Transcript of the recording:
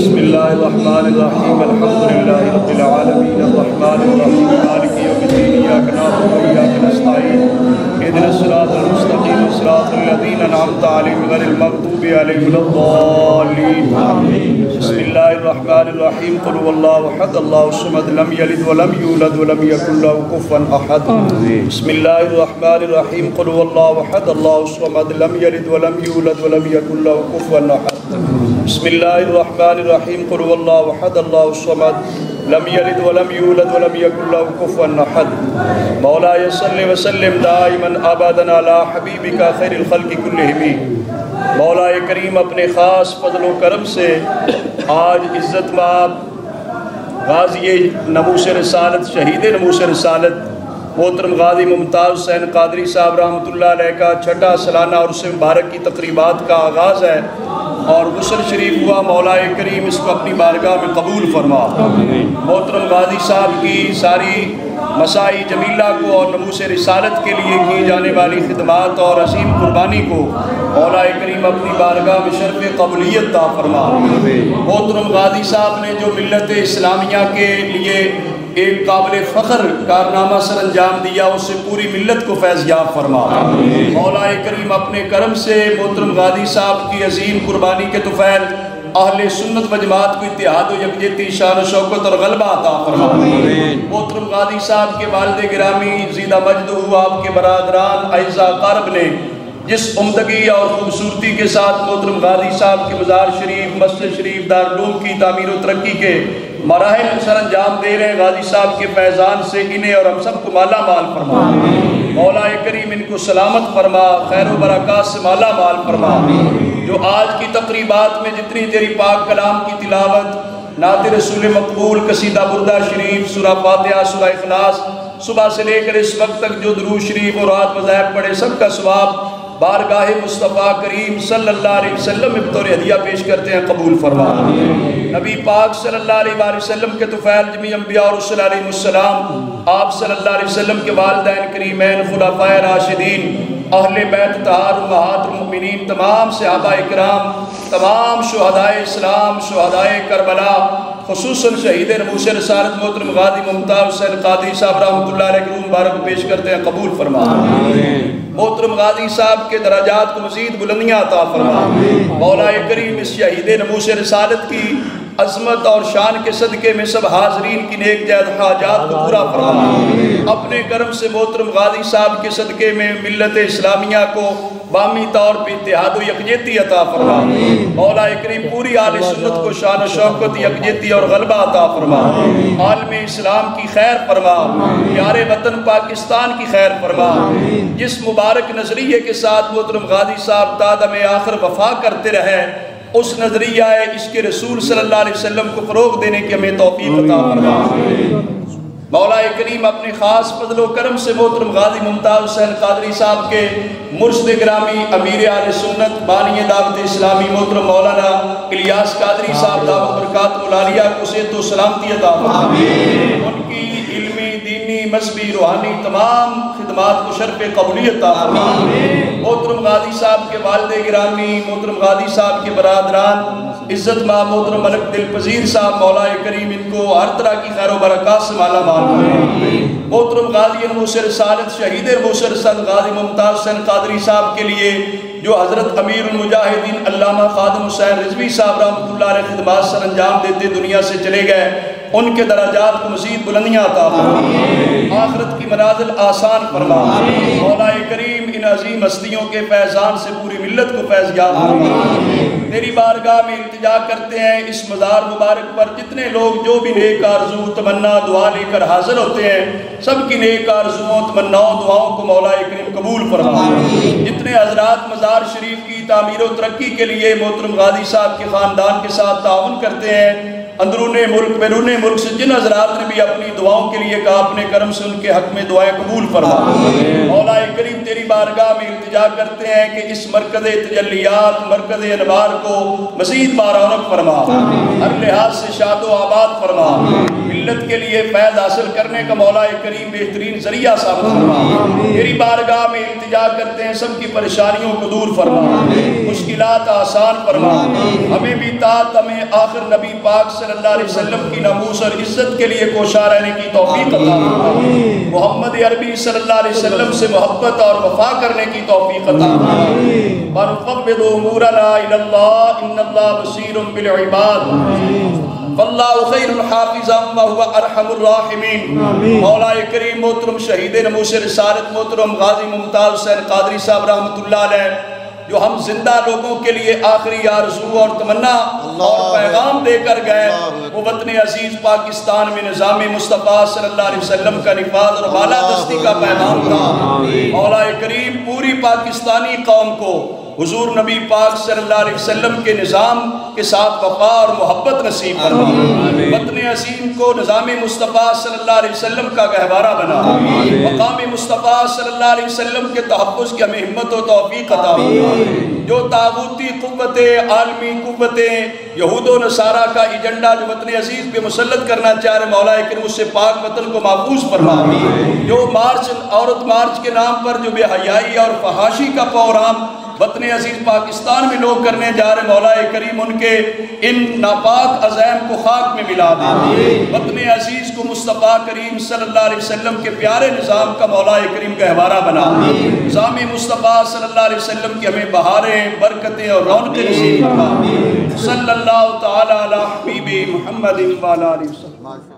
بسم اللہ الرحمن الرحیم الحمد للہ رب العالمین الرحمن الرحیم مالک یوم الدین ایاک نعبد و ایاک نستعین اهدنا الصراط المستقیم صراط الذین انعمت علیہم غیر المغضوب علیہم ولا الضالین بسم اللہ الرحمن الرحیم قل هو اللہ احد اللہ الصمد لم یلد ولم یولد ولم یکن له کفوا احد بسم اللہ الرحمن الرحیم قل هو اللہ احد اللہ الصمد لم یلد ولم یولد ولم یکن له کفوا احد بسم اللہ الرحمن الرحیم قل هو اللہ احد اللہ الصمد لم یلد ولم یولد ولم یکن له کفوا احد مولاي صل وسلم دائما ابدا علی حبیبک خیر الخلق کلہم مولاي کریم اپنے خاص فضل و کرم سے آج عزت مآب غازی ناموس رسالت شہید ناموس رسالت محترم غازی ممتاز حسین قادری صاحب رحمۃ اللہ علیہ کا چھٹا سالانہ عرس مبارک کی تقریبات کا آغاز ہے اور غسل شریف ہوا مولاي کریم اس کو اپنی بارگاہ میں قبول فرما محترم غازی صاحب کی ساری مسائی جمیلہ کو اور ناموس رسالت کے لیے کی جانے والی خدمات اور عظیم قربانی کو مولاي کریم اپنی بارگاہ میں شرف قبولیت عطا فرما محترم غازی صاحب نے جو ملت اسلامیہ کے لیے ایک قابل فخر کارنامہ سر انجام دیا اس سے پوری ملت کو فیض یاب فرما مولاي کریم اپنے کرم سے محترم غازی صاحب کی عظیم قربانی کے طفیل اہل سنت و جماعت کو اتحاد و یکجہتی شان و شوکت اور غلبہ عطا فرما محترم غازی صاحب کے والد گرامی زیدہ مجد ہوا آپ کے برادران اعزاء اقارب نے جس عمدگی اور خوبصورتی کے ساتھ محترم غازی صاحب کے مزار شریف مسجد شریف دارالعلوم کی تعمیر و ترقی کے مراحل سر انجام دے رہے ہیں غازی صاحب کے فیضان سے انہیں اور ہم سب کو مالا مال فرما مولاي کریم ان کو سلامت فرما خیر و برکات سے مالا مال فرما جو آج کی تقریبات میں جتنی تیری پاک کلام کی تلاوت نعت رسول مقبول قصیدہ بردہ شریف سورہ فاتحہ سورہ اخلاص صبح سے لے کر اس وقت تک جو درود شریف اور رات مذاہب پڑھے سب کا ثواب بارگاہ مصطفیٰ کریم صلی اللہ علیہ وسلم میں بطور ہدیہ پیش کرتے ہیں قبول فرما نبی پاک صلی اللہ علیہ وسلم کے طفیل جمیع انبیاء اور رسول علیہ السلام آپ صلی اللہ علیہ وسلم کے والدین کریمین خلفائے راشدین اہل بیت طاہر امہات المؤمنین تمام صحابہ اکرام تمام شہدائے اسلام شہدائے کربلا خصوصاً شہید ناموس رسالت محترم غازی ممتاز حسین قادری صاحب رحمۃ اللہ علیہ روح مبارک پیش کرتے ہیں قبول فرما محترم غازی صاحب کے درجات کو مزید بلندیاں عطا فرما مولاي کریم اس شہید ناموس رسالت کی عظمت اور شان کے صدقے میں سب حاضرین کی نیک جائز حاجات کو پورا فرما اپنے کرم سے محترم غازی صاحب کے صدقے میں ملت اسلامیہ کو بامی طور پہ اتحاد و یکجہتی عطا فرما مولاي کریم پوری آل سنت کو شان و شوکت یکجہتی اور غلبہ عطا فرما عالم اسلام کی خیر فرما پیارے وطن پاکستان کی خیر فرما جس مبارک نظریے کے ساتھ محترم غازی صاحب تادم آخر وفا کرتے رہے اس نظریہ عشق رسول صلی اللہ علیہ وسلم کو فروغ دینے کی ہمیں توفیق عطا فرما مولاي کریم اپنے خاص فضل و کرم سے محترم غازی ممتاز حسین قادری صاحب کے مرشد گرامی امیر اہل سنت بانی دعوت اسلامی محترم مولانا الیاس قادری صاحب دعوت برکاتہ العالیہ کو صحت و سلامتی عطا فرما ان کی علمی دینی مذہبی روحانی تمام خدمات کو شرف قبولیت عطا فرما محترم غازی صاحب کے والد گرامی محترم غازی صاحب کے برادران عزت مآب محترم ملک دل پذیر صاحب مولاي کریم ان کو ہر طرح کی خیر و برکات سے مالا مال محترم غازی ناموس رسالت شہید ناموس رسالت غازی ممتاز حسین قادری صاحب کے لیے جو حضرت امیر المجاہدین علامہ خادم حسین رضوی صاحب رحمۃ اللہ علیہ خدمات سر انجام دیتے دنیا سے چلے گئے ان کے درجات کو مزید بلندیاں عطا فرما آخرت کی منازل آسان فرما مولاي کریم ان عظیم ہستیوں کے فیضان سے پوری ملت کو فیض یاب فرما تیری بارگاہ میں التجا کرتے ہیں اس مزار مبارک پر جتنے لوگ جو بھی نیک آرزو تمنا دعا لے کر حاضر ہوتے ہیں سب کی نیک آرزوؤں تمناؤں دعاؤں کو مولاي کریم قبول فرما جتنے حضرات مزار شریف کی تعمیر و ترقی کے لیے محترم غازی صاحب کے خاندان کے ساتھ تعاون کرتے ہیں اندرون ملک بیرون ملک سے جن حضرات نے بھی اپنی دعاؤں کے لیے کہا اپنے کرم سے ان کے حق میں دعائیں قبول فرما مولاي کریم تیری بارگاہ میں التجا کرتے ہیں کہ اس مرکز تجلیات مرکز انوار کو مزید بارونق فرما ہر لحاظ سے شاد و آباد فرما ملت کے لیے فیض حاصل کرنے کا مولا کریم بہترین ذریعہ ثابت فرما۔ تیری بارگاہ میں التجا کرتے ہیں سب کی پریشانیوں کو دور فرما، مشکلات آسان فرما، ہمیں بھی تات ہمیں آخر نبی پاک صلی اللہ علیہ وسلم کی ناموس اور عزت کے لیے کوشاں رہنے کی توفیق عطا فرما، محمد عربی صلی اللہ علیہ وسلم سے محبت اور وفا کرنے کی توفیق عطا فرما۔ وَنُفَوِّضُ أُمُورَنَا إِلَى اللَّهِ إِنَّ اللَّهَ بَصِيرٌ بِالْعِبَادِ واللہ خیر الحافظا وهو ارحم الراحمین۔ مولا کریم محترم شہید نموس رسالت محترم غازی ممتاز حسین قادری صاحب رحمۃ اللہ علیہ، جو ہم زندہ لوگوں کے لیے آخری آرزو اور تمنا اور پیغام دے کر گئے، وہ وطن عزیز پاکستان میں نظام مصطفیٰ صلی اللہ علیہ وسلم کا نفاذ اور بالادستی کا پیغام تھا۔ مولا کریم پوری پاکستانی قوم کو حضور نبی پاک صلی اللہ علیہ وسلم کے نظام کے ساتھ وفا اور محبت نصیب فرما، وطن عظیم کو نظام مصطفیٰ صلی اللہ علیہ وسلم کا گہوارہ بنا، مقام مصطفیٰ صلی اللہ علیہ وسلم کے تحفظ کی ہمیں ہمت و توفیق عطا فرما۔ جو طاغوتی قوتیں، عالمی قوتیں، یہود و نصارہ کا ایجنڈا جو وطن عزیز پہ مسلط کرنا چاہ رہے، مولا کریم اس سے پاک وطن کو محفوظ فرما۔ جو مارچ، عورت مارچ کے نام پر جو بے حیائی اور فحاشی کا پروگرام وطن عزیز پاکستان میں لوگ کرنے جا رہے، مولا کریم ان کے ان ناپاک عزائم کو خاک میں ملا دے، وطن عزیز کو مصطفیٰ کریم صلی اللہ علیہ وسلم کے پیارے نظام کا مولا کریم گہوارہ بنا، نظام مصطفیٰ صلی اللہ علیہ وسلم کی ہمیں بہاریں، برکتیں اور رونقیں نصیب فرما۔ صلی اللہ تعالی علی حبیب محمد وعلی آلہ وسلم۔